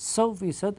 100%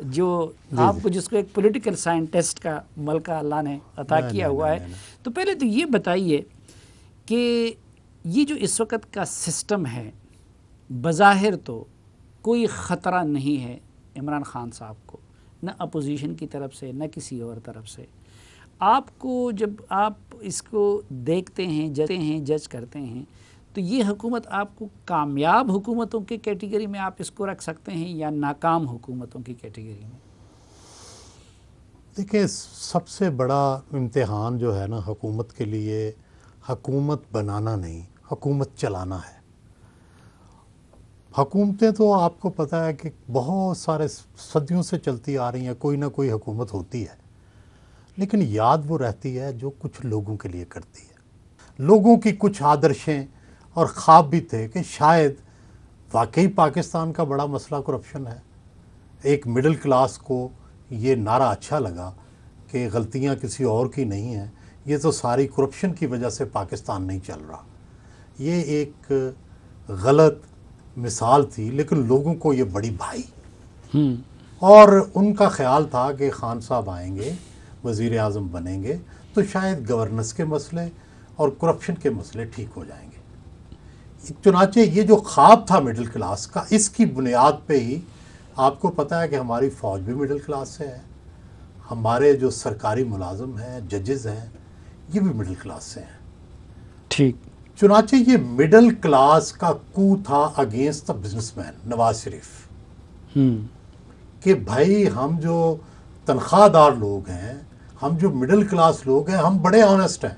جو آپ کو جس کو ایک پولیٹیکل سائنٹسٹ کا ملکہ اللہ نے عطا کیا ہوا ہے. تو پہلے تو یہ بتائیے کہ یہ جو اس وقت کا سسٹم ہے بظاہر تو کوئی خطرہ نہیں ہے عمران خان صاحب کو، نہ اپوزیشن کی طرف سے نہ کسی اور طرف سے. آپ کو جب آپ اس کو دیکھتے ہیں جج کرتے ہیں تو یہ حکومت آپ کو کامیاب حکومتوں کے کیٹیگری میں آپ اس کو رکھ سکتے ہیں یا ناکام حکومتوں کی کیٹیگری میں؟ دیکھیں، سب سے بڑا امتحان جو ہے نا حکومت کے لیے، حکومت بنانا نہیں، حکومت چلانا ہے. حکومتیں تو آپ کو پتہ ہے کہ بہت سارے صدیوں سے چلتی آ رہی ہیں، کوئی نہ کوئی حکومت ہوتی ہے، لیکن یاد وہ رہتی ہے جو کچھ لوگوں کے لیے کرتی ہے. لوگوں کی کچھ آدرشیں اور خواب بھی تھے کہ شاید واقعی پاکستان کا بڑا مسئلہ کرپشن ہے. ایک مڈل کلاس کو یہ نعرہ اچھا لگا کہ غلطیاں کسی اور کی نہیں ہیں، یہ تو ساری کرپشن کی وجہ سے پاکستان نہیں چل رہا. یہ ایک غلط مثال تھی، لیکن لوگوں کو یہ بڑی بھائی. اور ان کا خیال تھا کہ خان صاحب آئیں گے، وزیر اعظم بنیں گے تو شاید گورننس کے مسئلے اور کرپشن کے مسئلے ٹھیک ہو جائیں گے. چنانچہ یہ جو خواب تھا مڈل کلاس کا، اس کی بنیاد پہ ہی آپ کو پتہ ہے کہ ہماری فوج بھی مڈل کلاس سے ہے، ہمارے جو سرکاری ملازم ہیں، ججز ہیں، یہ بھی مڈل کلاس سے ہیں. ٹھیک. چنانچہ یہ مڈل کلاس کا کو تھا against the business man Nawaz Sharif, کہ بھائی ہم جو تنخواہ دار لوگ ہیں، ہم جو مڈل کلاس لوگ ہیں، ہم بڑے آنیسٹ ہیں،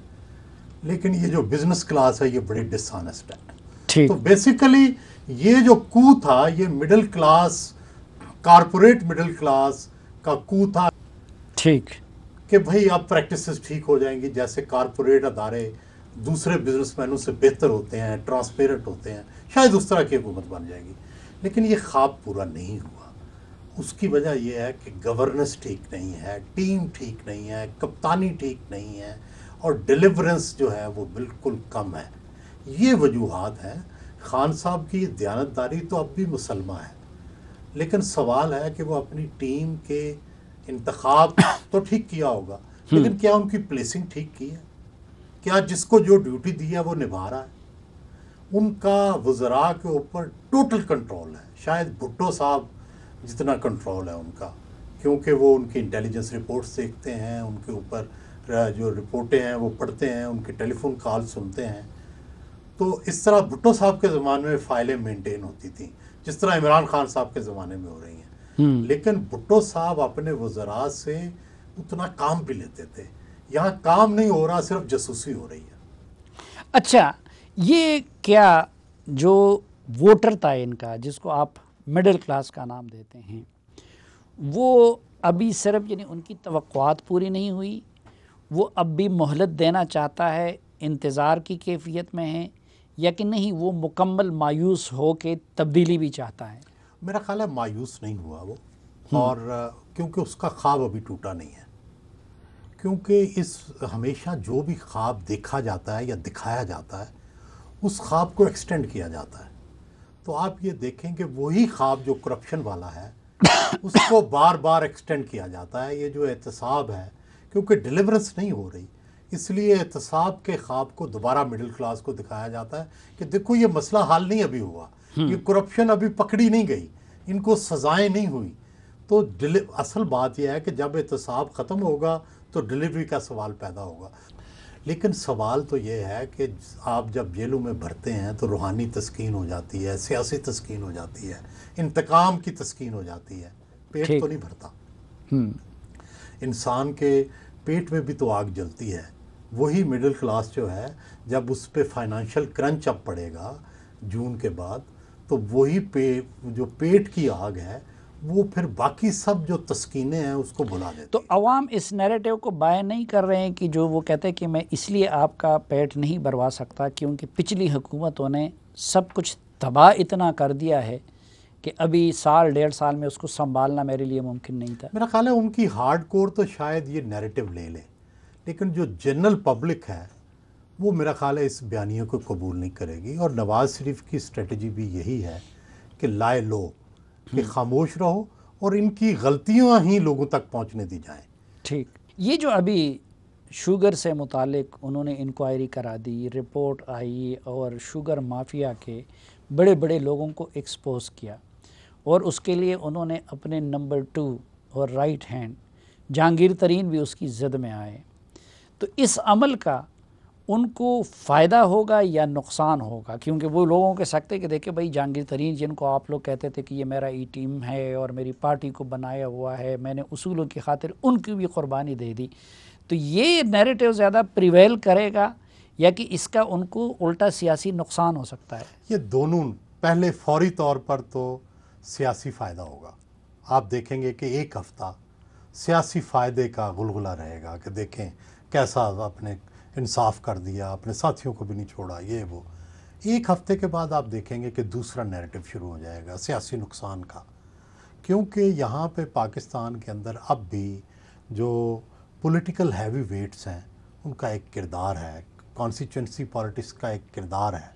لیکن یہ جو بزنس کلاس ہے یہ بڑی ڈس آنیسٹ ہے. تو بیسیکلی یہ جو کو تھا یہ middle class, corporate middle class کا کو تھا. ٹھیک. کہ بھئی اب پریکٹسز ٹھیک ہو جائیں گی، جیسے کارپوریٹ ادارے دوسرے بزنس مینوں سے بہتر ہوتے ہیں، ٹرانسپیرنٹ ہوتے ہیں، شاید اس طرح کی حکومت بن جائے گی. لیکن یہ خواب پورا نہیں ہوا. اس کی وجہ یہ ہے کہ گورننس ٹھیک نہیں ہے، ٹیم ٹھیک نہیں ہے، کپتانی ٹھیک نہیں ہے، اور ڈیلیورنس جو ہے وہ بالکل کم ہے. یہ وجوہات ہیں. خان صاحب کی دیانتداری تو اب بھی مسلمہ ہے، لیکن سوال ہے کہ وہ اپنی ٹیم کے انتخاب تو ٹھیک کیا ہوگا، لیکن کیا ان کی پلیسنگ ٹھیک کی ہے؟ کیا جس کو جو ڈیوٹی دی ہے وہ نبھا رہا ہے؟ ان کا وزراء کے اوپر ٹوٹل کنٹرول ہے. شاید بھٹو صاحب جتنا کنٹرول ہے ان کا، کیونکہ وہ ان کی انٹیلیجنس رپورٹس دیکھتے ہیں، ان کے اوپر جو رپورٹیں ہیں وہ پڑھتے ہیں، ان کے ٹیلی فون کال سنتے ہیں. تو اس طرح بھٹو صاحب کے زمانے میں فائلیں مینٹین ہوتی تھیں جس طرح عمران خان صاحب کے زمانے میں ہو رہی ہیں. لیکن بھٹو صاحب اپنے وزراء سے اتنا کام بھی لیتے تھے. یہاں کام نہیں ہو رہا، صرف جاسوسی ہو رہی ہے. اچھا، یہ کیا جو ووٹر تھا ان کا، جس کو آپ مڈل کلاس کا نام دیتے ہیں، وہ ابھی صرف یعنی ان کی توقعات پوری نہیں ہوئی، وہ اب بھی مہلت دینا چاہتا ہے، انتظار کی کیفیت میں ہے، یا کہ نہیں وہ مکمل مایوس ہو کے تبدیلی بھی چاہتا ہے؟ میرا خیال ہے مایوس نہیں ہوا وہ، اور کیونکہ اس کا خواب ابھی ٹوٹا نہیں ہے. کیونکہ ہمیشہ جو بھی خواب دیکھا جاتا ہے یا دکھایا جاتا ہے اس خواب کو ایکسٹینڈ کیا جاتا ہے. تو آپ یہ دیکھیں کہ وہی خواب جو کرپشن والا ہے اس کو بار بار ایکسٹینڈ کیا جاتا ہے. یہ جو احتساب ہے، کیونکہ ڈیلیورنس نہیں ہو رہی، اس لیے احتساب کے خواب کو دوبارہ مڈل کلاس کو دکھایا جاتا ہے کہ دیکھو یہ مسئلہ حل نہیں ابھی ہوا، یہ کرپشن ابھی پکڑی نہیں گئی، ان کو سزائیں نہیں ہوئی. تو اصل بات یہ ہے کہ جب احتساب ختم ہوگا تو ڈلیوری کا سوال پیدا ہوگا. لیکن سوال تو یہ ہے کہ آپ جب جیلوں میں بھرتے ہیں تو روحانی تسکین ہو جاتی ہے، سیاسی تسکین ہو جاتی ہے، انتقام کی تسکین ہو جاتی ہے، پیٹ تو نہیں بھرتا. انسان کے پیٹ میں بھی تو آگ جلتی ہے. وہی مڈل کلاس جو ہے جب اس پہ فائنانشل کرنچ اب پڑے گا جون کے بعد، تو وہی جو پیٹ کی آگ ہے وہ پھر باقی سب جو تسکینیں ہیں اس کو بھلا دیتی. تو عوام اس نیریٹیو کو بائے نہیں کر رہے ہیں کہ جو وہ کہتے ہیں کہ میں اس لیے آپ کا پیٹ نہیں بھروا سکتا کیونکہ پچھلی حکومتوں نے سب کچھ تباہ اتنا کر دیا ہے کہ ابھی سال ڈیڑھ سال میں اس کو سنبھالنا میرے لیے ممکن نہیں تھا. میرا خیال ہے ان کی ہارڈ کور تو شاید یہ نیریٹیو لے لے، لیکن جو جنرل پبلک ہے وہ میرا خیال ہے اس بیانیے کو قبول نہیں کرے گی. اور نواز شریف کی اسٹریٹجی بھی یہی ہے کہ لائے لو، کہ خاموش رہو اور ان کی غلطیاں ہی لوگوں تک پہنچنے دی جائیں۔ ٹھیک، یہ جو ابھی شوگر سے متعلق انہوں نے انکوائری کرا دی، رپورٹ آئی اور شوگر مافیا کے بڑے بڑے لوگوں کو ایکسپوز کیا، اور اس کے لیے انہوں نے اپنے نمبر 2 اور رائٹ ہینڈ جہانگیر ترین بھی اس کی زد میں آئے، تو اس عمل کا ان کو فائدہ ہوگا یا نقصان ہوگا؟ کیونکہ وہ لوگوں کے سکتے کہ دیکھیں بھائی جہانگیر ترین جن کو آپ لوگ کہتے تھے کہ یہ میرا ای ٹیم ہے اور میری پارٹی کو بنایا ہوا ہے، میں نے اصولوں کی خاطر ان کی بھی قربانی دے دی، تو یہ نیریٹو زیادہ پریویل کرے گا یا کہ اس کا ان کو الٹا سیاسی نقصان ہو سکتا ہے؟ یہ دونوں، پہلے فوری طور پر تو سیاسی فائدہ ہوگا۔ آپ دیکھیں گے کہ ایک ہفتہ سیاسی فائدے کا غلغلہ رہے گا کہ دیکھیں کیسا آپ نے انصاف کر دیا، اپنے ساتھیوں کو بھی نہیں چھوڑا، یہ وہ۔ ایک ہفتے کے بعد آپ دیکھیں گے کہ دوسرا نیریٹو شروع ہو جائے گا سیاسی نقصان کا، کیونکہ یہاں پہ پاکستان کے اندر اب بھی جو پولیٹیکل ہیوی ویٹس ہیں ان کا ایک کردار ہے، کانسٹیچوئنسی پالیٹکس کا ایک کردار ہے۔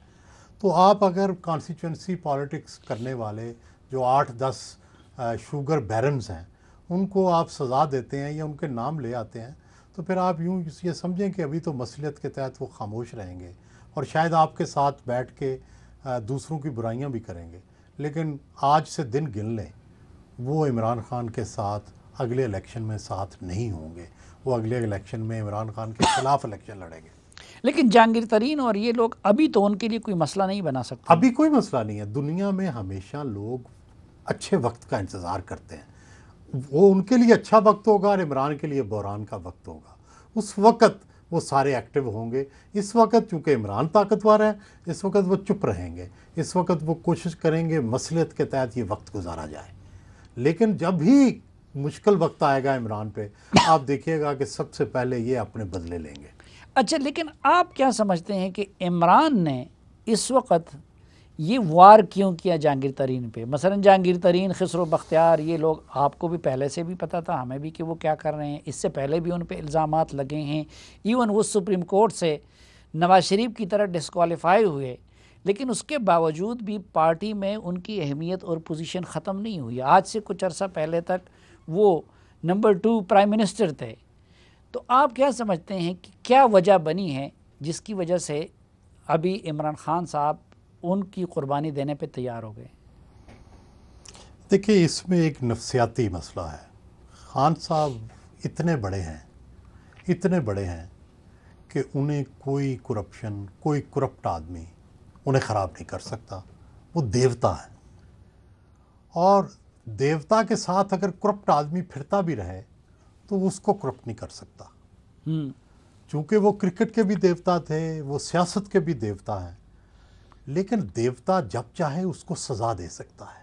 تو آپ اگر کانسٹیچوئنسی پالیٹکس کرنے والے جو 8-10 شوگر بیرنز ہیں ان کو آپ سزا دیتے ہیں یا ان کے نام لے آتے ہیں، تو پھر آپ یوں یہ سمجھیں کہ ابھی تو مصلیت کے تحت وہ خاموش رہیں گے اور شاید آپ کے ساتھ بیٹھ کے دوسروں کی برائیاں بھی کریں گے، لیکن آج سے دن گن لیں وہ عمران خان کے ساتھ اگلے الیکشن میں ساتھ نہیں ہوں گے، وہ اگلے الیکشن میں عمران خان کے خلاف الیکشن لڑیں گے۔ لیکن جہانگیر ترین اور یہ لوگ ابھی تو ان کے لیے کوئی مسئلہ نہیں بنا سکتے۔ ابھی کوئی مسئلہ نہیں ہے، دنیا میں ہمیشہ لوگ اچھے وقت کا انتظار کرتے ہیں، وہ ان کے لیے اچھا وقت ہوگا اور عمران کے لیے بحران کا وقت ہوگا، اس وقت وہ سارے ایکٹیو ہوں گے۔ اس وقت چونکہ عمران طاقتور ہے، اس وقت وہ چپ رہیں گے، اس وقت وہ کوشش کریں گے مصلیت کے تحت یہ وقت گزارا جائے، لیکن جب بھی مشکل وقت آئے گا عمران پہ، آپ دیکھیے گا کہ سب سے پہلے یہ اپنے بدلے لیں گے۔ اچھا، لیکن آپ کیا سمجھتے ہیں کہ عمران نے اس وقت یہ وار کیوں کیا جہانگیر ترین پہ؟ مثلا جہانگیر ترین، خسرو بختیار، یہ لوگ آپ کو بھی پہلے سے بھی پتہ تھا، ہمیں بھی، کہ وہ کیا کر رہے ہیں، اس سے پہلے بھی ان پہ الزامات لگے ہیں، ایون وہ سپریم کورٹ سے نواز شریف کی طرح ڈسکوالیفائی ہوئے، لیکن اس کے باوجود بھی پارٹی میں ان کی اہمیت اور پوزیشن ختم نہیں ہوئی۔ آج سے کچھ عرصہ پہلے تک وہ نمبر 2 پرائم منسٹر تھے، تو آپ کیا سمجھتے ہیں کہ کیا وجہ بنی ہے جس کی وجہ سے ابھی عمران خان صاحب ان کی قربانی دینے پہ تیار ہو گئے؟ دیکھیے، اس میں ایک نفسیاتی مسئلہ ہے۔ خان صاحب اتنے بڑے ہیں کہ انہیں کوئی کرپشن، کوئی کرپٹ آدمی انہیں خراب نہیں کر سکتا، وہ دیوتا ہے، اور دیوتا کے ساتھ اگر کرپٹ آدمی پھرتا بھی رہے تو وہ اس کو کرپٹ نہیں کر سکتا، چونکہ وہ کرکٹ کے بھی دیوتا تھے، وہ سیاست کے بھی دیوتا ہیں، لیکن دیوتا جب چاہے اس کو سزا دے سکتا ہے،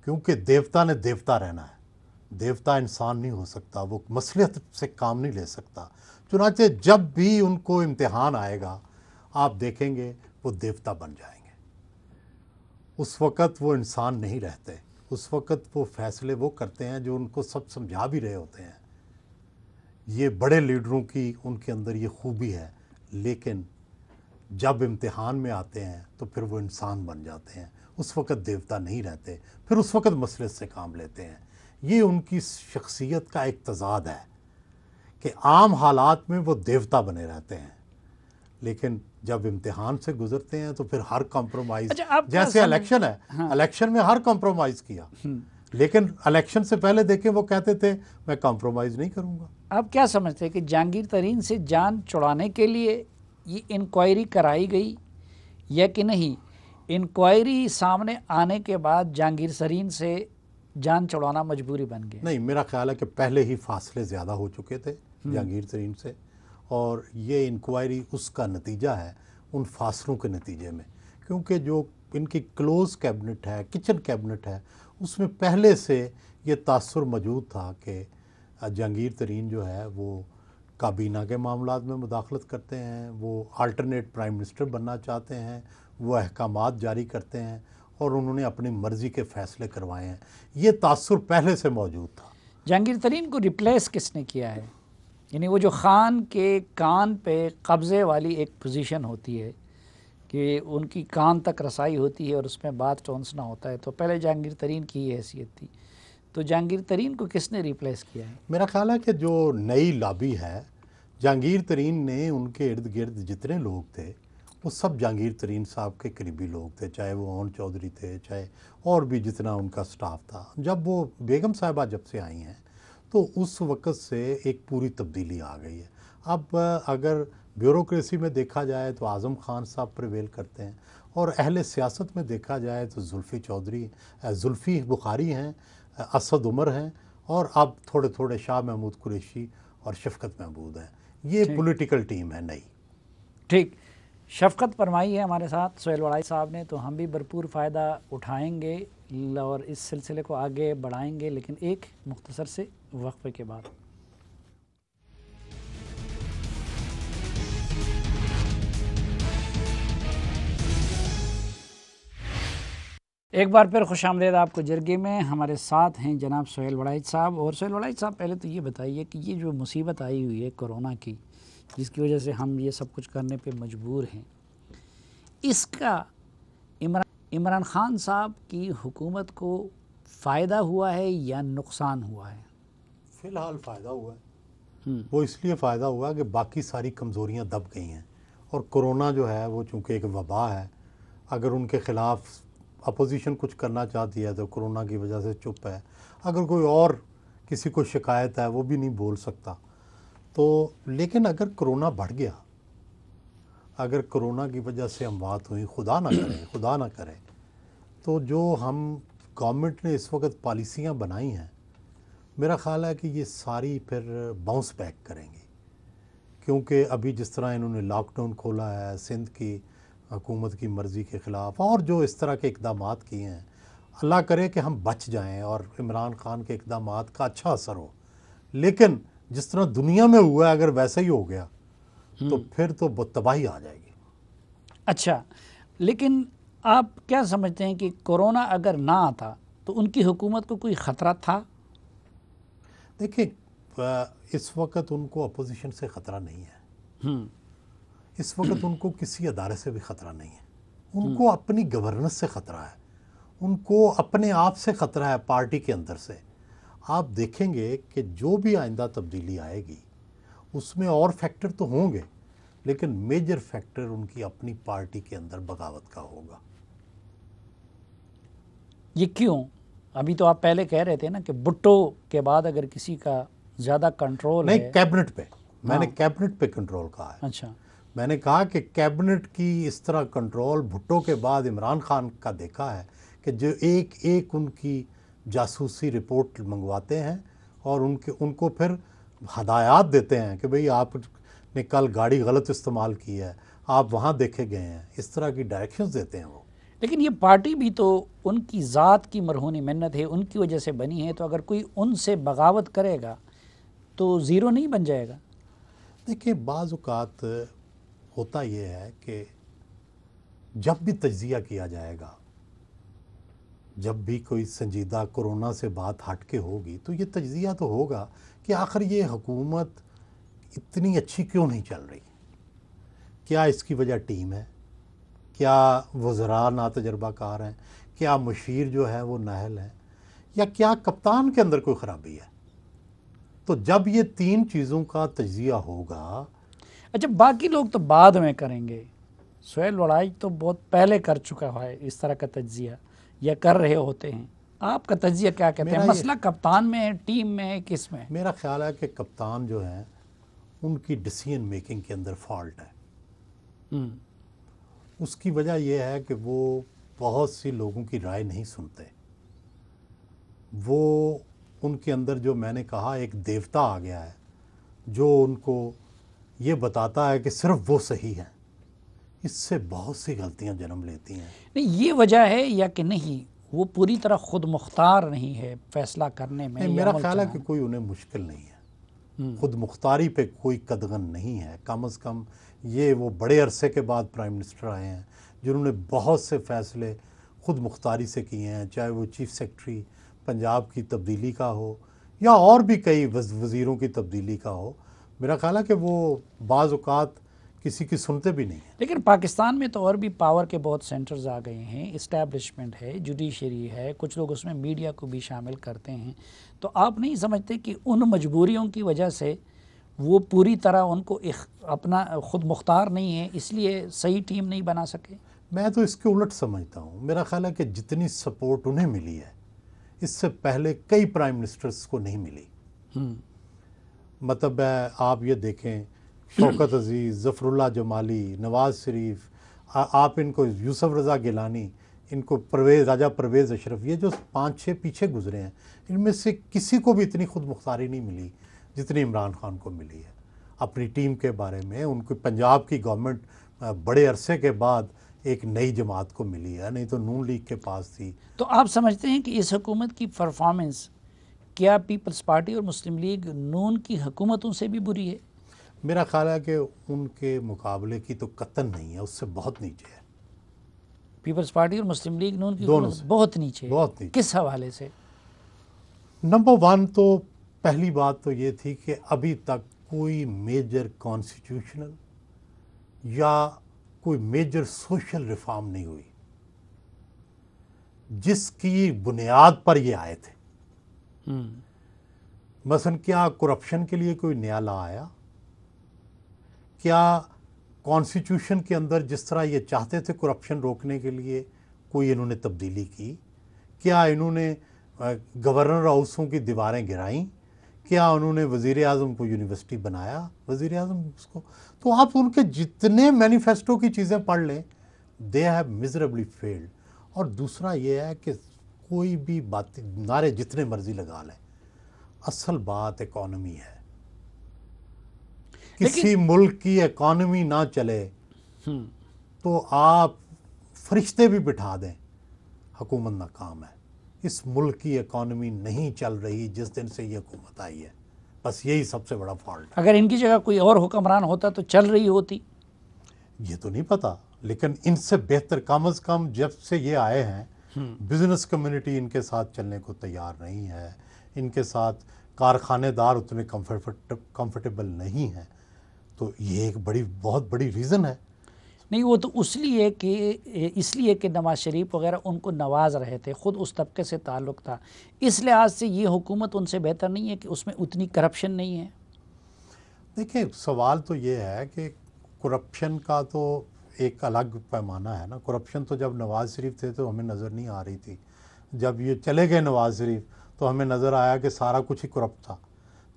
کیونکہ دیوتا نے دیوتا رہنا ہے، دیوتا انسان نہیں ہو سکتا، وہ مصلحت سے کام نہیں لے سکتا۔ چنانچہ جب بھی ان کو امتحان آئے گا آپ دیکھیں گے وہ دیوتا بن جائیں گے، اس وقت وہ انسان نہیں رہتے، اس وقت وہ فیصلے وہ کرتے ہیں جو ان کو سب سمجھا بھی رہے ہوتے ہیں۔ یہ بڑے لیڈروں کی ان کے اندر یہ خوبی ہے، لیکن جب امتحان میں آتے ہیں تو پھر وہ انسان بن جاتے ہیں، اس وقت دیوتا نہیں رہتے، پھر اس وقت مصلحت سے کام لیتے ہیں۔ یہ ان کی شخصیت کا ایک تضاد ہے کہ عام حالات میں وہ دیوتا بنے رہتے ہیں، لیکن جب امتحان سے گزرتے ہیں تو پھر ہر کمپرومائز، جیسے الیکشن ہے، الیکشن میں ہر کمپرومائز کیا، لیکن الیکشن سے پہلے دیکھیں وہ کہتے تھے میں کمپرومائز نہیں کروں گا۔ آپ کیا سمجھتے ہیں کہ جہانگیر ترین سے جان چھڑانے کے لیے یہ انکوائری کرائی گئی یا کہ نہیں؟ انکوائری سامنے آنے کے بعد جہانگیر ترین سے جان چھڑانا مجبوری بن گئی؟ نہیں، میرا خیال ہے کہ پہلے ہی فاصلے زیادہ ہو چکے تھے جہانگیر ترین سے، اور یہ انکوائری اس کا نتیجہ ہے، ان فاصلوں کے نتیجے میں، کیونکہ جو ان کی کلوز کیبنٹ ہے، کچن کیبنٹ ہے، اس میں پہلے سے یہ تاثر موجود تھا کہ جہانگیر ترین جو ہے وہ کابینہ کے معاملات میں مداخلت کرتے ہیں، وہ الٹرنیٹ پرائم منسٹر بننا چاہتے ہیں، وہ احکامات جاری کرتے ہیں، اور انہوں نے اپنی مرضی کے فیصلے کروائے ہیں۔ یہ تاثر پہلے سے موجود تھا۔ جہانگیر ترین کو ریپلیس کس نے کیا ہے؟ یعنی وہ جو خان کے کان پہ قبضے والی ایک پوزیشن ہوتی ہے کہ ان کی کان تک رسائی ہوتی ہے اور اس میں بات ٹونسنا ہوتا ہے، تو پہلے جہانگیر ترین کی یہ حیثیت تھی، تو جہانگیر ترین کو کس نے ریپلیس کیا ہے؟ میرا خیال ہے کہ جو نئی لابی ہے، جہانگیر ترین نے ان کے ارد گرد جتنے لوگ تھے وہ سب جہانگیر ترین صاحب کے قریبی لوگ تھے، چاہے وہ اون چودھری تھے، چاہے اور بھی جتنا ان کا سٹاف تھا۔ جب وہ بیگم صاحبہ جب سے آئی ہیں تو اس وقت سے ایک پوری تبدیلی آ گئی ہے۔ اب اگر بیوروکریسی میں دیکھا جائے تو اعظم خان صاحب پریویل کرتے ہیں، اور اہل سیاست میں دیکھا جائے تو زلفی بخاری ہیں، اسد عمر ہیں، اور اب تھوڑے تھوڑے شاہ محمود قریشی اور شفقت محمود ہیں۔ یہ پولیٹیکل ٹیم ہے نئی۔ ٹھیک، شفقت فرمائی ہے ہمارے ساتھ سہیل وڑائی صاحب نے، تو ہم بھی بھرپور فائدہ اٹھائیں گے اور اس سلسلے کو آگے بڑھائیں گے، لیکن ایک مختصر سے وقفے کے بعد۔ ایک بار پھر خوش آمدید آپ کو جرگے میں۔ ہمارے ساتھ ہیں جناب سہیل وڑائی صاحب۔ اور سہیل وڑائی صاحب، پہلے تو یہ بتائیے کہ یہ جو مصیبت آئی ہوئی ہے کورونا کی، جس کی وجہ سے ہم یہ سب کچھ کرنے پہ مجبور ہیں، اس کا عمران خان صاحب کی حکومت کو فائدہ ہوا ہے یا نقصان ہوا ہے؟ فی الحال فائدہ ہوا ہے۔ وہ اس لیے فائدہ ہوا کہ باقی ساری کمزوریاں دب گئی ہیں، اور کرونا جو ہے وہ چونکہ ایک وبا ہے، اگر ان کے خلاف اپوزیشن کچھ کرنا چاہتی ہے تو کرونا کی وجہ سے چپ ہے، اگر کوئی اور کسی کو شکایت ہے وہ بھی نہیں بول سکتا۔ تو لیکن اگر کرونا بڑھ گیا، اگر کرونا کی وجہ سے اموات ہوئی، خدا نہ کرے، تو جو ہم گورنمنٹ نے اس وقت پالیسیاں بنائی ہیں، میرا خیال ہے کہ یہ ساری پھر باؤنس بیک کریں گی، کیونکہ ابھی جس طرح انہوں نے لاک ڈاؤن کھولا ہے سندھ کی حکومت کی مرضی کے خلاف، اور جو اس طرح کے اقدامات کیے ہیں، اللہ کرے کہ ہم بچ جائیں اور عمران خان کے اقدامات کا اچھا اثر ہو، لیکن جس طرح دنیا میں ہوا ہے اگر ویسا ہی ہو گیا تو پھر تو تباہی آ جائے گی۔ اچھا، لیکن آپ کیا سمجھتے ہیں کہ کورونا اگر نہ آتا تو ان کی حکومت کو کوئی خطرہ تھا؟ دیکھیں، اس وقت ان کو اپوزیشن سے خطرہ نہیں ہے، اس وقت ان کو کسی ادارے سے بھی خطرہ نہیں ہے، ان کو اپنی گورننس سے خطرہ ہے، ان کو اپنے آپ سے خطرہ ہے، پارٹی کے اندر سے۔ آپ دیکھیں گے کہ جو بھی آئندہ تبدیلی آئے گی اس میں اور فیکٹر تو ہوں گے، لیکن میجر فیکٹر ان کی اپنی پارٹی کے اندر بغاوت کا ہوگا۔ یہ کیوں؟ ابھی تو آپ پہلے کہہ رہے تھے نا کہ بھٹو کے بعد اگر کسی کا زیادہ کنٹرول ہے۔ نہیں، کیبنٹ پہ، میں نے کیبنٹ پہ کنٹرول کہا ہے۔ اچھا، میں نے کہا کہ کیبنٹ کی اس طرح کنٹرول بھٹو کے بعد عمران خان کا دیکھا ہے کہ جو ایک ایک ان کی جاسوسی رپورٹ منگواتے ہیں اور ان کو پھر ہدایات دیتے ہیں کہ بھئی آپ نے کل گاڑی غلط استعمال کی ہے، آپ وہاں دیکھے گئے ہیں، اس طرح کی ڈائریکشنز دیتے ہیں وہ۔ لیکن یہ پارٹی بھی تو ان کی ذات کی مرہونی منت ہے، ان کی وجہ سے بنی ہے، تو اگر کوئی ان سے بغاوت کرے گا تو زیرو نہیں بن جائے گا؟ دیکھیں، بعض اوقات ہوتا یہ ہے کہ جب بھی تجزیہ کیا جائے گا، جب بھی کوئی سنجیدہ کرونا سے بات ہٹ کے ہوگی تو یہ تجزیہ تو ہوگا کہ آخر یہ حکومت اتنی اچھی کیوں نہیں چل رہی؟ کیا اس کی وجہ ٹیم ہے؟ کیا وزراء ناتجربہ کار ہیں؟ کیا مشیر جو ہے وہ نااہل ہے؟ یا کیا کپتان کے اندر کوئی خرابی ہے؟ تو جب یہ تین چیزوں کا تجزیہ ہوگا۔ اچھا، باقی لوگ تو بعد میں کریں گے، سہیل وڑائی تو بہت پہلے کر چکا ہے اس طرح کا تجزیہ، یا کر رہے ہوتے ہیں۔ آپ کا تجزیہ کیا کہتے ہیں؟ مسئلہ کپتان میں ہے، ٹیم میں ہے، کس میں؟ میرا خیال ہے کہ کپتان جو ہیں ان کی ڈیسیژن میکنگ کے اندر فالٹ ہے۔ اس کی وجہ یہ ہے کہ وہ بہت سی لوگوں کی رائے نہیں سنتے، وہ ان کے اندر جو میں نے کہا ایک دیوتا آ گیا ہے جو ان کو یہ بتاتا ہے کہ صرف وہ صحیح ہیں، اس سے بہت سی غلطیاں جنم لیتی ہیں۔ نہیں، یہ وجہ ہے یا کہ نہیں وہ پوری طرح خود مختار نہیں ہے فیصلہ کرنے میں؟ میرا خیال ہے کہ کوئی انہیں مشکل نہیں ہے، خود مختاری پہ کوئی قدغن نہیں ہے۔ کم از کم یہ وہ بڑے عرصے کے بعد پرائم منسٹر آئے ہیں جنہوں نے بہت سے فیصلے خود مختاری سے کیے ہیں، چاہے وہ چیف سیکرٹری پنجاب کی تبدیلی کا ہو یا اور بھی کئی وزیروں کی تبدیلی کا ہو۔ میرا خیال ہے کہ وہ بعض اوقات کسی کی سنتے بھی نہیں ہیں. لیکن پاکستان میں تو اور بھی پاور کے بہت سینٹرز آ گئے ہیں، اسٹیبلشمنٹ ہے، جوڈیشری ہے، کچھ لوگ اس میں میڈیا کو بھی شامل کرتے ہیں. تو آپ نہیں سمجھتے کہ ان مجبوریوں کی وجہ سے وہ پوری طرح ان کو اپنا خود مختار نہیں ہے، اس لیے صحیح ٹیم نہیں بنا سکے؟ میں تو اس کے الٹ سمجھتا ہوں. میرا خیال ہے کہ جتنی سپورٹ انہیں ملی ہے اس سے پہلے کئی پرائم منسٹرز کو نہیں ملی. مطلب آپ یہ دیکھیں شوکت عزیز، ظفر اللہ جمالی، نواز شریف، آپ ان کو یوسف رضا گیلانی، ان کو راجہ پرویز اشرف، یہ جو 5-6 پیچھے گزرے ہیں ان میں سے کسی کو بھی اتنی خود مختاری نہیں ملی جتنی عمران خان کو ملی ہے اپنی ٹیم کے بارے میں. ان کو پنجاب کی گورنمنٹ بڑے عرصے کے بعد ایک نئی جماعت کو ملی ہے، نہیں تو نون لیگ کے پاس تھی. تو آپ سمجھتے ہیں کہ اس حکومت کی پرفارمنس کیا پیپلز پارٹی اور مسلم لیگ نون کی حکومتوں سے بھی بری ہے؟ میرا خیال ہے کہ ان کے مقابلے کی تو قطعاً نہیں ہے، اس سے بہت نیچے ہے. پیپلز پارٹی اور مسلم لیگ نون کی دونوں حکومت سے بہت نیچے ہے. بہت نیچے. کس حوالے سے؟ نمبر 1 تو پہلی بات تو یہ تھی کہ ابھی تک کوئی میجر کانسٹیٹیوشنل یا کوئی میجر سوشل ریفارم نہیں ہوئی جس کی بنیاد پر یہ آئے تھے. مثلا کیا کرپشن کے لیے کوئی نیا لا آیا؟ کیا کانسٹیٹیوشن کے اندر جس طرح یہ چاہتے تھے کرپشن روکنے کے لیے کوئی انہوں نے تبدیلی کی؟ کیا انہوں نے گورنر ہاؤسوں کی دیواریں گرائیں؟ کیا انہوں نے وزیر اعظم کو یونیورسٹی بنایا؟ وزیر اعظم اس کو تو آپ ان کے جتنے مینیفیسٹو کی چیزیں پڑھ لیں دے ہیو میزریبلی فیلڈ. اور دوسرا یہ ہے کہ کوئی بھی بات نعرے جتنے مرضی لگا لیں، اصل بات اکانومی ہے. کسی ملک کی اکانومی نہ چلے تو آپ فرشتے بھی بٹھا دیں، حکومت ناکام ہے. اس ملک کی اکانومی نہیں چل رہی جس دن سے یہ حکومت آئی ہے. بس یہی سب سے بڑا فالٹ ہے. اگر ان کی جگہ کوئی اور حکمران ہوتا تو چل رہی ہوتی؟ یہ تو نہیں پتا، لیکن ان سے بہتر کم از کم جب سے یہ آئے ہیں بزنس کمیونٹی ان کے ساتھ چلنے کو تیار نہیں ہے. ان کے ساتھ کارخانے دار اتنے کمفرٹیبل نہیں ہیں. تو یہ ایک بہت بڑی ریزن ہے. نہیں، وہ تو اس لیے کہ نواز شریف وغیرہ ان کو نواز رہے تھے، خود اس طبقے سے تعلق تھا. اس لحاظ سے یہ حکومت ان سے بہتر نہیں ہے کہ اس میں اتنی کرپشن نہیں ہے. دیکھیں سوال تو یہ ہے کہ کرپشن کا تو ایک الگ پیمانہ ہے نا. کرپشن تو جب نواز شریف تھے تو ہمیں نظر نہیں آ رہی تھی. جب یہ چلے گئے نواز شریف تو ہمیں نظر آیا کہ سارا کچھ ہی کرپٹ تھا.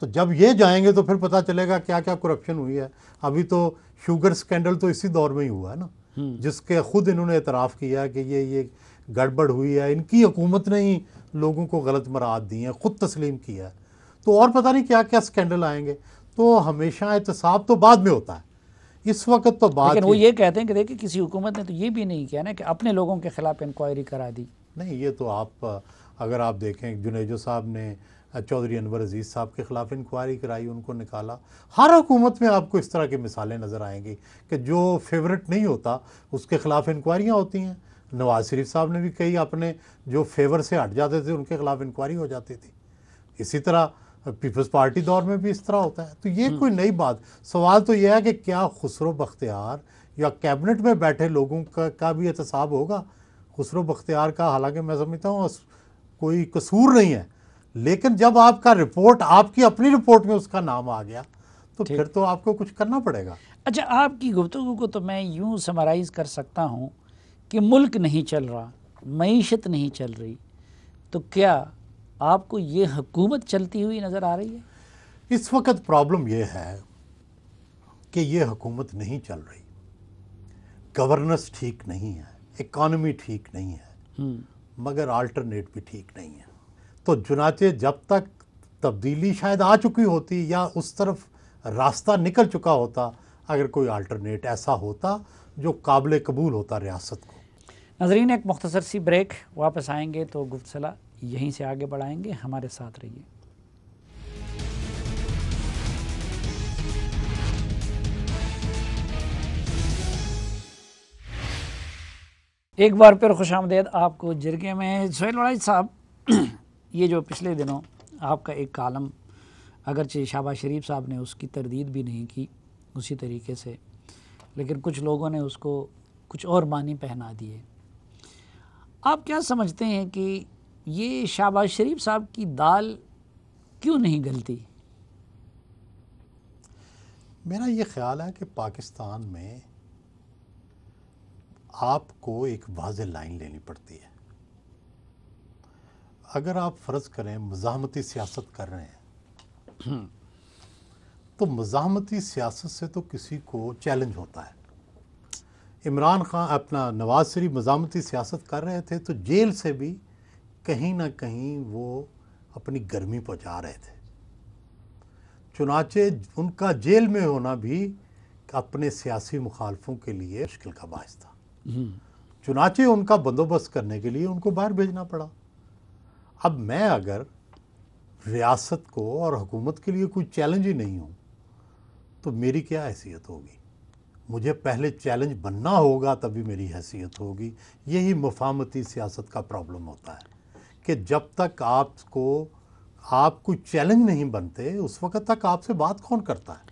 تو جب یہ جائیں گے تو پھر پتہ چلے گا کیا کیا کرپشن ہوئی ہے. ابھی تو شوگر سکینڈل تو اسی دور میں ہی ہوا ہے نا، جس کے خود انہوں نے اعتراف کیا کہ یہ گڑبڑ ہوئی ہے، ان کی حکومت نے ہی لوگوں کو غلط مراد دی ہیں، خود تسلیم کیا ہے. تو اور پتہ نہیں کیا کیا سکینڈل آئیں گے. تو ہمیشہ احتساب تو بعد میں ہوتا ہے، اس وقت تو بات. لیکن وہ یہ کہتے ہیں کہ دیکھیں کسی حکومت نے تو یہ بھی نہیں کیا نا کہ اپنے لوگوں کے خلاف انکوائری کرا دی. نہیں، یہ تو آپ اگر آپ دیکھیں جنیجو صاحب نے چودھری انور عزیز صاحب کے خلاف انکوائری کرائی، ان کو نکالا. ہر حکومت میں آپ کو اس طرح کی مثالیں نظر آئیں گی کہ جو فیورٹ نہیں ہوتا اس کے خلاف انکوائریاں ہوتی ہیں. نواز شریف صاحب نے بھی کئی اپنے جو فیور سے ہٹ جاتے تھے ان کے خلاف انکوائری ہو جاتی تھی. اسی طرح پیپلز پارٹی دور میں بھی اس طرح ہوتا ہے. تو یہ کوئی نئی بات. سوال تو یہ ہے کہ کیا خسرو بختیار یا کیبنٹ میں بیٹھے لوگوں کا بھی احتساب ہوگا؟ خسرو بختیار کا حالانکہ میں سمجھتا ہوں کوئی قصور نہیں ہے، لیکن جب آپ کا رپورٹ آپ کی اپنی رپورٹ میں اس کا نام آ گیا تو پھر تو آپ کو کچھ کرنا پڑے گا. اچھا، آپ کی گفتگو کو تو میں یوں سمرائز کر سکتا ہوں کہ ملک نہیں چل رہا، معیشت نہیں چل رہی، تو کیا آپ کو یہ حکومت چلتی ہوئی نظر آ رہی ہے؟ اس وقت پرابلم یہ ہے کہ یہ حکومت نہیں چل رہی، گورننس ٹھیک نہیں ہے، اکانومی ٹھیک نہیں ہے، مگر آلٹرنیٹ بھی ٹھیک نہیں ہے. تو چنانچہ جب تک تبدیلی شاید آ چکی ہوتی یا اس طرف راستہ نکل چکا ہوتا، اگر کوئی آلٹرنیٹ ایسا ہوتا جو قابل قبول ہوتا ریاست کو. ناظرین، ایک مختصر سی بریک، واپس آئیں گے تو گفتگو یہیں سے آگے بڑھائیں گے. ہمارے ساتھ رہیے. ایک بار پھر خوش آمدید آپ کو جرگے میں. سہیل وڑائی صاحب، یہ جو پچھلے دنوں آپ کا ایک کالم، اگرچہ شہباز شریف صاحب نے اس کی تردید بھی نہیں کی اسی طریقے سے، لیکن کچھ لوگوں نے اس کو کچھ اور معنی پہنا دیے. آپ کیا سمجھتے ہیں کہ یہ شہباز شریف صاحب کی دال کیوں نہیں گلتی؟ میرا یہ خیال ہے کہ پاکستان میں آپ کو ایک واضح لائن لینی پڑتی ہے. اگر آپ فرض کریں مزاحمتی سیاست کر رہے ہیں تو مزاحمتی سیاست سے تو کسی کو چیلنج ہوتا ہے. عمران خان نواز شریف مزاحمتی سیاست کر رہے تھے تو جیل سے بھی کہیں نہ کہیں وہ اپنی گرمی پہنچا رہے تھے. چنانچہ ان کا جیل میں ہونا بھی اپنے سیاسی مخالفوں کے لیے مشکل کا باعث تھا. چنانچہ ان کا بندوبست کرنے کے لیے ان کو باہر بھیجنا پڑا. اب میں اگر ریاست کو اور حکومت کے لیے کوئی چیلنج ہی نہیں ہوں تو میری کیا حیثیت ہوگی؟ مجھے پہلے چیلنج بننا ہوگا تبھی میری حیثیت ہوگی. یہی مفاہمتی سیاست کا پرابلم ہوتا ہے کہ جب تک آپ کوئی چیلنج نہیں بنتے اس وقت تک آپ سے بات کون کرتا ہے؟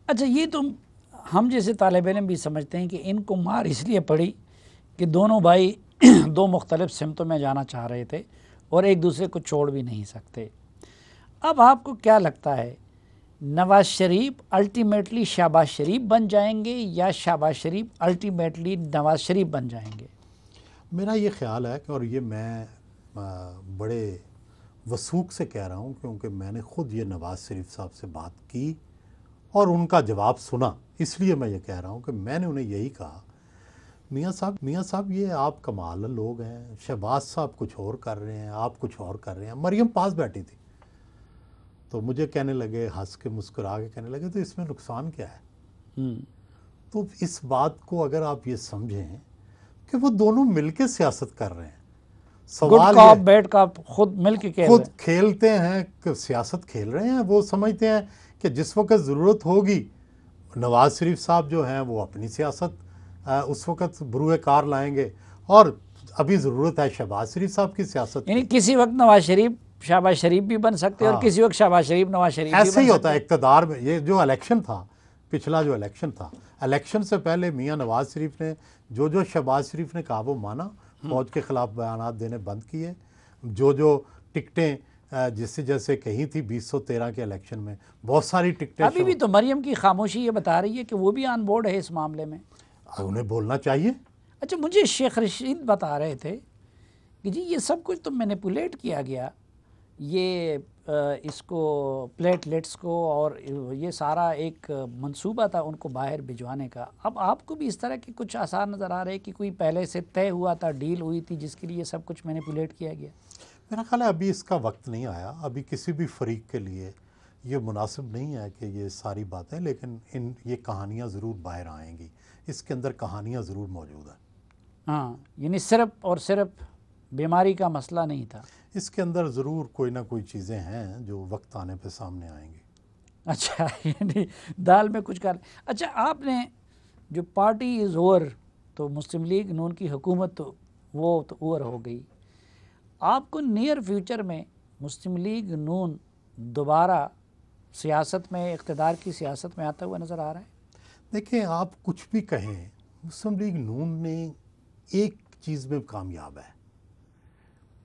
اچھا، یہ تو ہم جیسے طالب علم بھی سمجھتے ہیں کہ ان کو مار اس لیے پڑی کہ دونوں بھائی دو مختلف سمتوں میں جانا چاہ رہے تھے اور ایک دوسرے کو چھوڑ بھی نہیں سکتے. اب آپ کو کیا لگتا ہے، نواز شریف الٹیمیٹلی شہباز شریف بن جائیں گے یا شہباز شریف الٹیمیٹلی نواز شریف بن جائیں گے؟ میرا یہ خیال ہے کہ، اور یہ میں بڑے وثوق سے کہہ رہا ہوں کیونکہ میں نے خود یہ نواز شریف صاحب سے بات کی اور ان کا جواب سنا، اس لیے میں یہ کہہ رہا ہوں کہ میں نے انہیں یہی کہا، میاں صاحب یہ آپ کمال لوگ ہیں، شہباز صاحب کچھ اور کر رہے ہیں، آپ کچھ اور کر رہے ہیں. مریم پاس بیٹھی تھی تو مجھے کہنے لگے، ہنس کے مسکرا کے کہنے لگے تو اس میں نقصان کیا ہے؟ تو اس بات کو اگر آپ یہ سمجھیں کہ وہ دونوں مل کے سیاست کر رہے ہیں، سوال گڈ کاپ بیڈ کاپ خود مل کے خود کھیلتے ہیں کہ سیاست کھیل رہے ہیں. وہ سمجھتے ہیں کہ جس وقت ضرورت ہوگی نواز شریف صاحب جو ہیں وہ اپنی سیاست اس وقت بروئے کار لائیں گے اور ابھی ضرورت ہے شہباز شریف صاحب کی سیاست. یعنی کسی وقت نواز شریف شہباز شریف بھی بن سکتے اور کسی وقت شہباز شریف نواز شریف بھی بن سکتے. ایسے ہی ہوتا ہے اقتدار میں. یہ جو الیکشن تھا، پچھلا جو الیکشن تھا، الیکشن سے پہلے میاں نواز شریف نے جو شہباز شریف نے کہا وہ مانا، فوج کے خلاف بیانات دینے بند کیے. جو ٹکٹیں جیسے کہی تھی 2013 کے الیکشن میں بہت ساری ٹکٹیں. ابھی بھی تو مریم کی خاموشی یہ بتا رہی ہے کہ وہ بھی آن بورڈ ہے اس معاملے میں. انہیں بولنا چاہیے. اچھا، مجھے شیخ رشید بتا رہے تھے کہ جی یہ سب کچھ تو مینیپولیٹ کیا گیا، یہ اس کو پلیٹلیٹس کو، اور یہ سارا ایک منصوبہ تھا ان کو باہر بھجوانے کا. اب آپ کو بھی اس طرح کے کچھ آثار نظر آ رہے کہ کوئی پہلے سے طے ہوا تھا، ڈیل ہوئی تھی جس کے لیے یہ سب کچھ مینیپولیٹ کیا گیا؟ میرا خیال ہے ابھی اس کا وقت نہیں آیا. ابھی کسی بھی فریق کے لیے یہ مناسب نہیں ہے کہ یہ ساری باتیں، لیکن یہ کہانیاں ضرور باہر آئیں گی. اس کے اندر کہانیاں ضرور موجود ہیں. ہاں، یعنی صرف اور صرف بیماری کا مسئلہ نہیں تھا. اس کے اندر ضرور کوئی نہ کوئی چیزیں ہیں جو وقت آنے پہ سامنے آئیں گی. اچھا، یعنی دال میں کچھ کر. اچھا، آپ نے جو پارٹی از اوور، تو مسلم لیگ نون کی حکومت تو وہ تو اوور ہو گئی. آپ کو نیئر فیوچر میں مسلم لیگ نون دوبارہ سیاست میں، اقتدار کی سیاست میں آتا ہوا نظر آ رہا ہے؟ دیکھیں، آپ کچھ بھی کہیں، مسلم لیگ نون نے ایک چیز میں کامیاب ہے.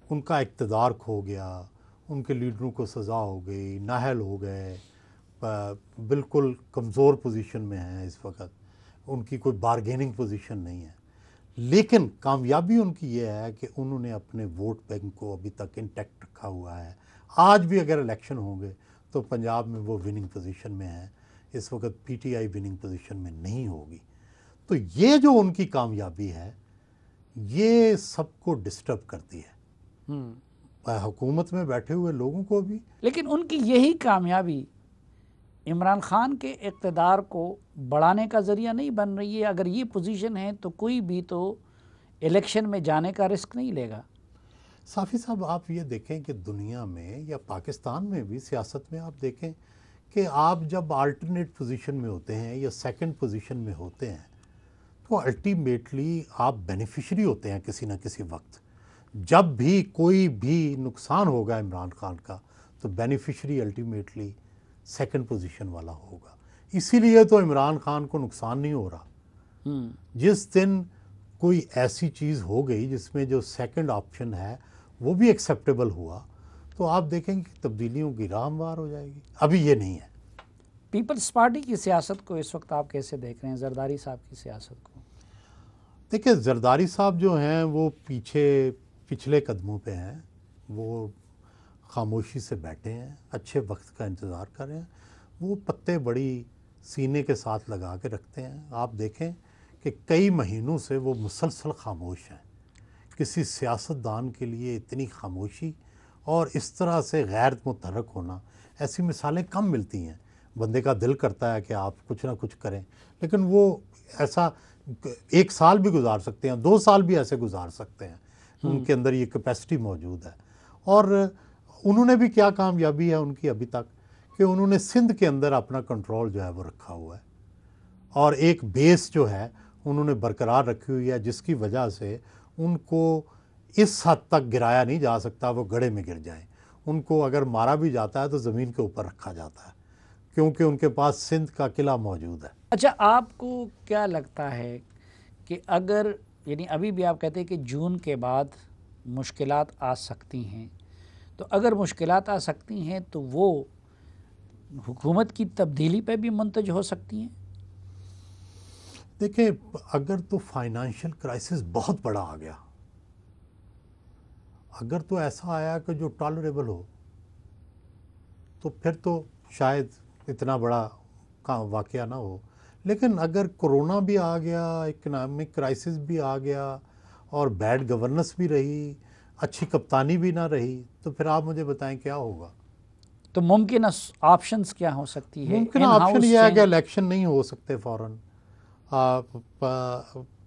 ان کا اقتدار کھو گیا، ان کے لیڈروں کو سزا ہو گئی، نااہل ہو گئے، بالکل کمزور پوزیشن میں ہیں اس وقت. ان کی کوئی بارگیننگ پوزیشن نہیں ہے. لیکن کامیابی ان کی یہ ہے کہ انہوں نے اپنے ووٹ بینک کو ابھی تک انٹیکٹ رکھا ہوا ہے. آج بھی اگر الیکشن ہوں گے تو پنجاب میں وہ وننگ پوزیشن میں ہیں. اس وقت P T I winning position میں نہیں ہوگی. تو یہ جو ان کی کامیابی ہے یہ سب کو ڈسٹرب کرتی ہے، حکومت میں بیٹھے ہوئے لوگوں کو بھی. لیکن ان کی یہی کامیابی عمران خان کے اقتدار کو بڑھانے کا ذریعہ نہیں بن رہی ہے؟ اگر یہ پوزیشن ہے تو کوئی بھی تو الیکشن میں جانے کا رسک نہیں لے گا. صافی صاحب، آپ یہ دیکھیں کہ دنیا میں یا پاکستان میں بھی سیاست میں آپ دیکھیں کہ آپ جب آلٹرنیٹ پوزیشن میں ہوتے ہیں یا سیکنڈ پوزیشن میں ہوتے ہیں تو الٹیمیٹلی آپ بینیفیشری ہوتے ہیں کسی نہ کسی وقت. جب بھی کوئی بھی نقصان ہوگا عمران خان کا تو بینیفیشری الٹیمیٹلی سیکنڈ پوزیشن والا ہوگا. اسی لیے تو عمران خان کو نقصان نہیں ہو رہا. جس دن کوئی ایسی چیز ہو گئی جس میں جو سیکنڈ آپشن ہے وہ بھی ایکسیپٹیبل ہوا تو آپ دیکھیں گے کہ تبدیلیوں کی راہ ہموار ہو جائے گی. ابھی یہ نہیں ہے. پیپلز پارٹی کی سیاست کو اس وقت آپ کیسے دیکھ رہے ہیں، زرداری صاحب کی سیاست کو؟ دیکھیں زرداری صاحب جو ہیں وہ پچھلے قدموں پہ ہیں. وہ خاموشی سے بیٹھے ہیں، اچھے وقت کا انتظار کر رہے ہیں. وہ پتے بڑی سینے کے ساتھ لگا کے رکھتے ہیں. آپ دیکھیں کہ کئی مہینوں سے وہ مسلسل خاموش ہیں. کسی سیاستدان کے لیے اتنی خاموشی اور اس طرح سے غیر متحرک ہونا، ایسی مثالیں کم ملتی ہیں. بندے کا دل کرتا ہے کہ آپ کچھ نہ کچھ کریں، لیکن وہ ایسا 1 سال بھی گزار سکتے ہیں، 2 سال بھی ایسے گزار سکتے ہیں. ان کے اندر یہ کیپیسٹی موجود ہے. اور انہوں نے بھی کیا کامیابی ہے ان کی ابھی تک کہ انہوں نے سندھ کے اندر اپنا کنٹرول جو ہے وہ رکھا ہوا ہے، اور ایک بیس جو ہے انہوں نے برقرار رکھی ہوئی ہے، جس کی وجہ سے ان کو اس حد تک گرایا نہیں جا سکتا وہ گڑھے میں گر جائیں. ان کو اگر مارا بھی جاتا ہے تو زمین کے اوپر رکھا جاتا ہے، کیونکہ ان کے پاس سندھ کا قلعہ موجود ہے. اچھا، آپ کو کیا لگتا ہے کہ اگر یعنی ابھی بھی آپ کہتے ہیں کہ جون کے بعد مشکلات آ سکتی ہیں، تو اگر مشکلات آ سکتی ہیں تو وہ حکومت کی تبدیلی پہ بھی منتج ہو سکتی ہیں؟ دیکھیں اگر تو فائنانشیل کرائسس بہت بڑا آ گیا، اگر تو ایسا آیا کہ جو ٹالریبل ہو، تو پھر تو شاید اتنا بڑا واقعہ نہ ہو. لیکن اگر کرونا بھی آ گیا، اکنامک کرائسس بھی آ گیا، اور بیڈ گورننس بھی رہی، اچھی کپتانی بھی نہ رہی، تو پھر آپ مجھے بتائیں کیا ہوگا؟ تو ممکنہ آپشنز کیا ہو سکتی ہے؟ ممکنہ آپشن یہ ہے کہ الیکشن نہیں ہو سکتے فوراً.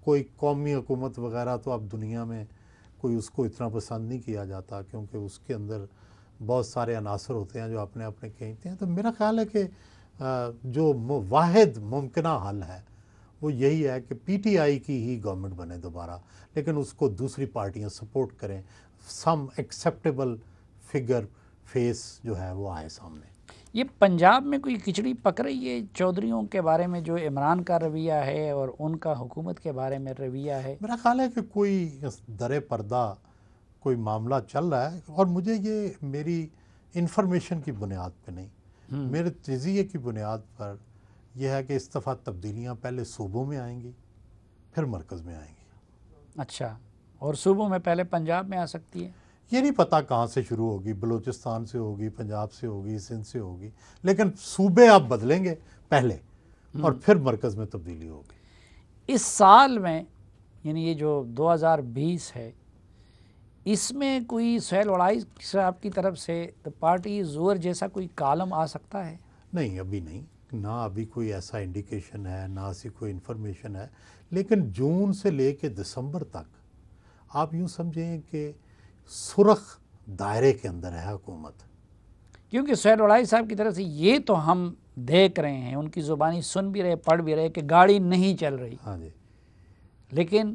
کوئی قومی حکومت وغیرہ تو اب دنیا میں کوئی اس کو اتنا پسند نہیں کیا جاتا، کیونکہ اس کے اندر بہت سارے عناصر ہوتے ہیں جو اپنے کہتے ہیں. تو میرا خیال ہے کہ جو واحد ممکنہ حل ہے وہ یہی ہے کہ پی ٹی آئی کی ہی گورنمنٹ بنے دوبارہ، لیکن اس کو دوسری پارٹیاں سپورٹ کریں، سم ایکسیپٹیبل فگر فیس جو ہے وہ آئے سامنے. یہ پنجاب میں کوئی کھچڑی پک رہی ہے چودھریوں کے بارے میں، جو عمران کا رویہ ہے اور ان کا حکومت کے بارے میں رویہ ہے؟ میرا خیال ہے کہ کوئی در پردہ کوئی معاملہ چل رہا ہے، اور مجھے یہ میری انفارمیشن کی بنیاد پہ نہیں، میرے تجزیے کی بنیاد پر یہ ہے کہ اس دفعہ تبدیلیاں پہلے صوبوں میں آئیں گی، پھر مرکز میں آئیں گی. اچھا، اور صوبوں میں پہلے پنجاب میں آ سکتی ہے؟ یہ نہیں پتہ کہاں سے شروع ہوگی، بلوچستان سے ہوگی، پنجاب سے ہوگی، سندھ سے ہوگی، لیکن صوبے آپ بدلیں گے پہلے اور پھر مرکز میں تبدیلی ہوگی. اس سال میں یعنی یہ جو 2020 ہے، اس میں کوئی سہیل وڑائی صاحب کی طرف سے پارٹی زور جیسا کوئی کالم آ سکتا ہے؟ نہیں، ابھی نہیں، نہ ابھی کوئی ایسا انڈیکیشن ہے، نہ ایسی کوئی انفارمیشن ہے. لیکن جون سے لے کے دسمبر تک آپ یوں سمجھیں کہ سرخ دائرے کے اندر ہے حکومت. کیونکہ سہیل وڑائی صاحب کی طرف سے یہ تو ہم دیکھ رہے ہیں، ان کی زبانی سن بھی رہے، پڑھ بھی رہے کہ گاڑی نہیں چل رہی. ہاں جی. لیکن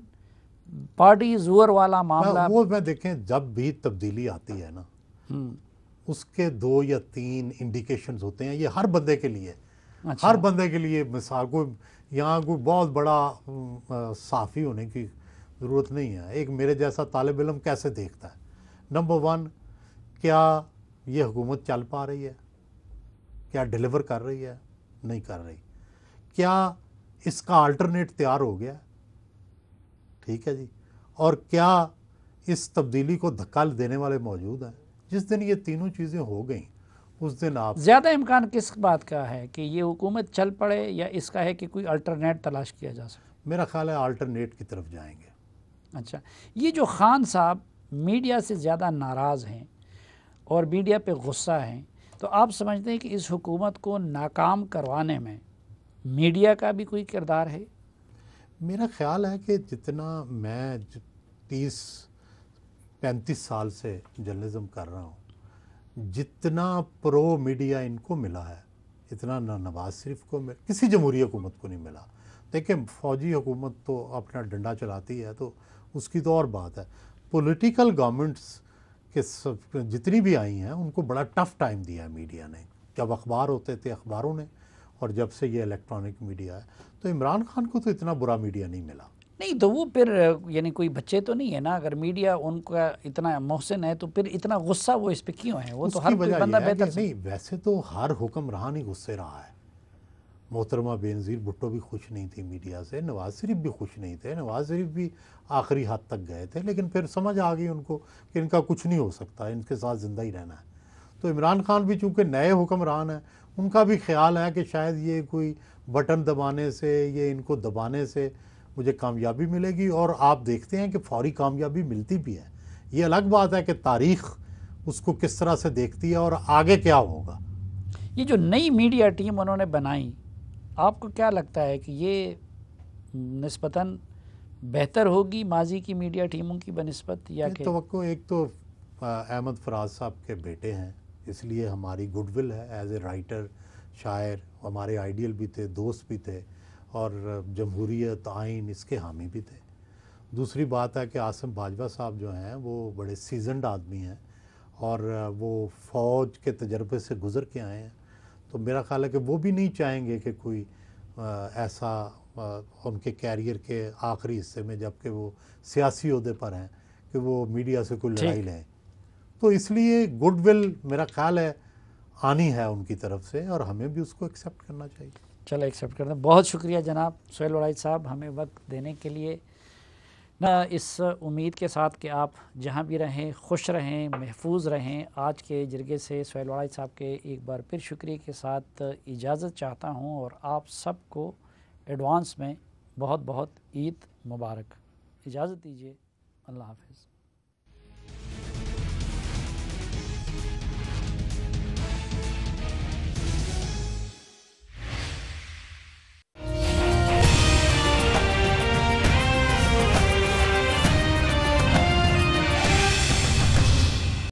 پارٹی زور والا معاملہ وہ میں دیکھیں جب بھی تبدیلی آتی ہے نا، اس کے 2 یا 3 انڈیکیشنز ہوتے ہیں. یہ ہر بندے کے لیے، ہر بندے کے لیے. مثال کوئی یہاں کوئی بہت بڑا صحافی ہونے کی ضرورت نہیں ہے. ایک میرے جیسا طالب علم کیسے دیکھتا ہے؟ نمبر 1، کیا یہ حکومت چل پا رہی ہے؟ کیا ڈیلیور کر رہی ہے؟ نہیں کر رہی. کیا اس کا آلٹرنیٹ تیار ہو گیا؟ ٹھیک ہے جی. اور کیا اس تبدیلی کو دھکا دینے والے موجود ہیں؟ جس دن یہ تینوں چیزیں ہو گئیں اس دن آپ زیادہ امکان کس بات کا ہے کہ یہ حکومت چل پڑے، یا اس کا ہے کہ کوئی الٹرنیٹ تلاش کیا جا سکے؟ میرا خیال ہے آلٹرنیٹ کی طرف جائیں گے. اچھا، یہ جو خان صاحب میڈیا سے زیادہ ناراض ہیں اور میڈیا پہ غصہ ہیں، تو آپ سمجھتے ہیں کہ اس حکومت کو ناکام کروانے میں میڈیا کا بھی کوئی کردار ہے؟ میرا خیال ہے کہ جتنا میں 30-35 سال سے جرنلزم کر رہا ہوں، جتنا پرو میڈیا ان کو ملا ہے اتنا نہ نواز شریف کو کسی جمہوری حکومت کو نہیں ملا. دیکھیں فوجی حکومت تو اپنا ڈنڈا چلاتی ہے تو اس کی تو اور بات ہے. پولیٹیکل گورنمنٹس کے جتنی بھی آئی ہیں ان کو بڑا ٹف ٹائم دیا ہے میڈیا نے. جب اخبار ہوتے تھے اخباروں نے، اور جب سے یہ الیکٹرانک میڈیا ہے تو عمران خان کو تو اتنا برا میڈیا نہیں ملا. نہیں تو وہ پھر یعنی کوئی بچے تو نہیں ہے نا، اگر میڈیا ان کا اتنا محسن ہے تو پھر اتنا غصہ وہ اس پہ کیوں ہے؟ وہ اس تو کی ہر کوئی وجہ بندہ یہ ہے کہ بہتر نہیں، ویسے تو ہر حکمران ہی غصے رہا ہے. محترمہ بینظیر بھٹو بھی خوش نہیں تھی میڈیا سے، نواز شریف بھی خوش نہیں تھے، نواز شریف بھی آخری حد تک گئے تھے، لیکن پھر سمجھ آ گئی ان کو کہ ان کا کچھ نہیں ہو سکتا، ان کے ساتھ زندہ ہی رہنا ہے. تو عمران خان بھی چونکہ نئے حکمران ہیں، ان کا بھی خیال ہے کہ شاید یہ کوئی بٹن دبانے سے، یہ ان کو دبانے سے مجھے کامیابی ملے گی، اور آپ دیکھتے ہیں کہ فوری کامیابی ملتی بھی ہے. یہ الگ بات ہے کہ تاریخ اس کو کس طرح سے دیکھتی ہے اور آگے کیا ہوگا. یہ جو نئی میڈیا ٹیم انہوں نے بنائی، آپ کو کیا لگتا ہے کہ یہ نسبتاً بہتر ہوگی ماضی کی میڈیا ٹیموں کی بنسبت، یا یہ کہ توقع، ایک تو احمد فراز صاحب کے بیٹے ہیں، اس لیے ہماری گڈ ول ہے ایز اے رائٹر، شاعر، ہمارے آئیڈیل بھی تھے، دوست بھی تھے، اور جمہوریت، آئین، اس کے حامی بھی تھے. دوسری بات ہے کہ عاصم باجوہ صاحب جو ہیں وہ بڑے سیزنڈ آدمی ہیں، اور وہ فوج کے تجربے سے گزر کے آئے ہیں. تو میرا خیال ہے کہ وہ بھی نہیں چاہیں گے کہ کوئی ایسا ان کے کیریئر کے آخری حصے میں، جب کہ وہ سیاسی عہدے پر ہیں، کہ وہ میڈیا سے کوئی لڑائی ٹھیک. لیں. تو اس لیے گڈ ول میرا خیال ہے آنی ہے ان کی طرف سے، اور ہمیں بھی اس کو ایکسیپٹ کرنا چاہیے. چلو ایکسیپٹ کرتے ہیں. بہت شکریہ جناب سہیل وڑائی صاحب ہمیں وقت دینے کے لیے. نہ اس امید کے ساتھ کہ آپ جہاں بھی رہیں خوش رہیں، محفوظ رہیں. آج کے جرگے سے سہیل وڑائی صاحب کے ایک بار پھر شکریہ کے ساتھ اجازت چاہتا ہوں، اور آپ سب کو ایڈوانس میں بہت بہت عید مبارک. اجازت دیجیے. اللہ حافظ.